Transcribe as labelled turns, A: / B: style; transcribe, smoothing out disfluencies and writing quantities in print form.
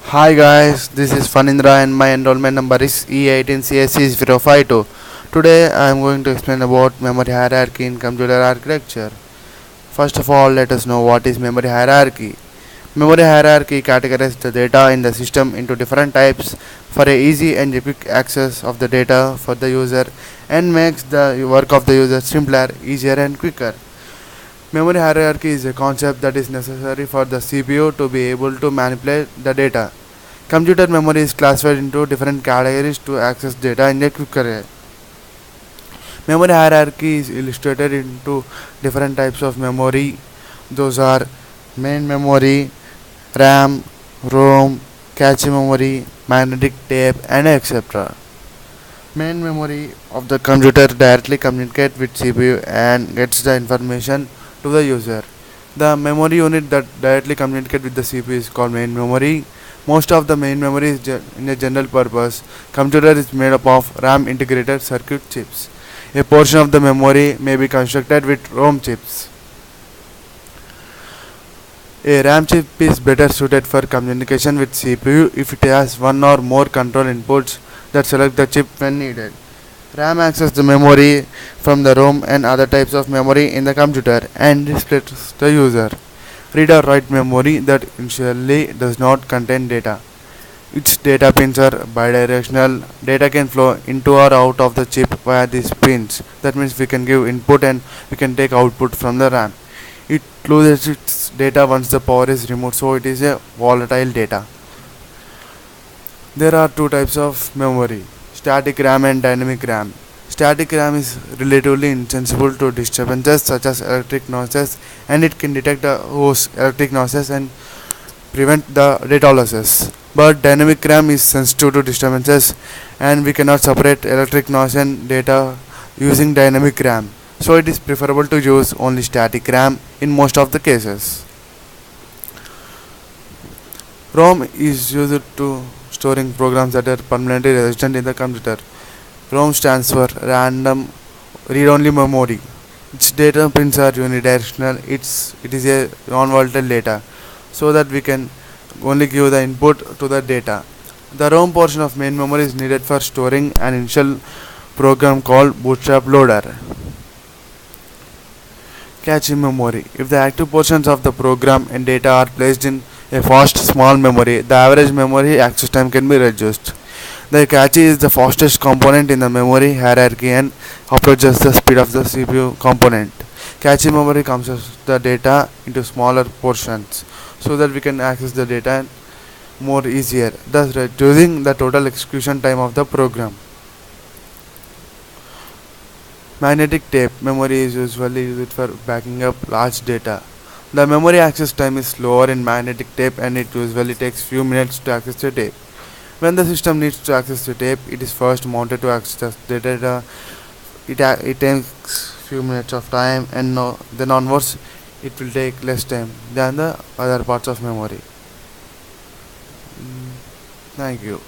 A: Hi guys, this is Fanindra and my enrollment number is E18CSC052. Today I am going to explain about memory hierarchy in computer architecture. First of all, let us know what is memory hierarchy. Memory hierarchy categorizes the data in the system into different types for a easy and quick access of the data for the user and makes the work of the user simpler, easier and quicker. Memory hierarchy is a concept that is necessary for the CPU to be able to manipulate the data. Computer memory is classified into different categories to access data in a quicker way. Memory hierarchy is illustrated into different types of memory. Those are main memory, RAM, ROM, cache memory, magnetic tape, and etc. Main memory of the computer directly communicates with CPU and gets the information to the user. The memory unit that directly communicates with the CPU is called main memory. Most of the main memory is in a general purpose computer is made up of RAM integrated circuit chips. A portion of the memory may be constructed with ROM chips. A RAM chip is better suited for communication with CPU if it has one or more control inputs that select the chip when needed. RAM accesses the memory from the ROM and other types of memory in the computer and displays the user. Read or write memory that initially does not contain data. Its data pins are bidirectional. Data can flow into or out of the chip via these pins. That means we can give input and we can take output from the RAM. It loses its data once the power is removed, so it is a volatile data. There are two types of memory: static RAM and dynamic RAM. Static RAM is relatively insensible to disturbances such as electric noises, and it can detect those electric noises and prevent the data losses. But dynamic RAM is sensitive to disturbances, and we cannot separate electric noise and data using dynamic RAM. So it is preferable to use only static RAM in most of the cases. ROM is used to storing programs that are permanently resident in the computer. ROM stands for random read-only memory. Its data pins are unidirectional. It is a non-volatile data, so that we can only give the input to the data. The ROM portion of main memory is needed for storing an initial program called bootstrap loader. Cache memory. If the active portions of the program and data are placed in a fast small memory, the average memory access time can be reduced. The cache is the fastest component in the memory hierarchy and approaches the speed of the CPU component. Cache memory compresses the data into smaller portions so that we can access the data more easier, thus reducing the total execution time of the program. Magnetic tape memory is usually used for backing up large data. The memory access time is slower in magnetic tape and it usually takes few minutes to access the tape. When the system needs to access the tape, it is first mounted to access the data. It takes few minutes of time and then onwards it will take less time than the other parts of memory. Thank you.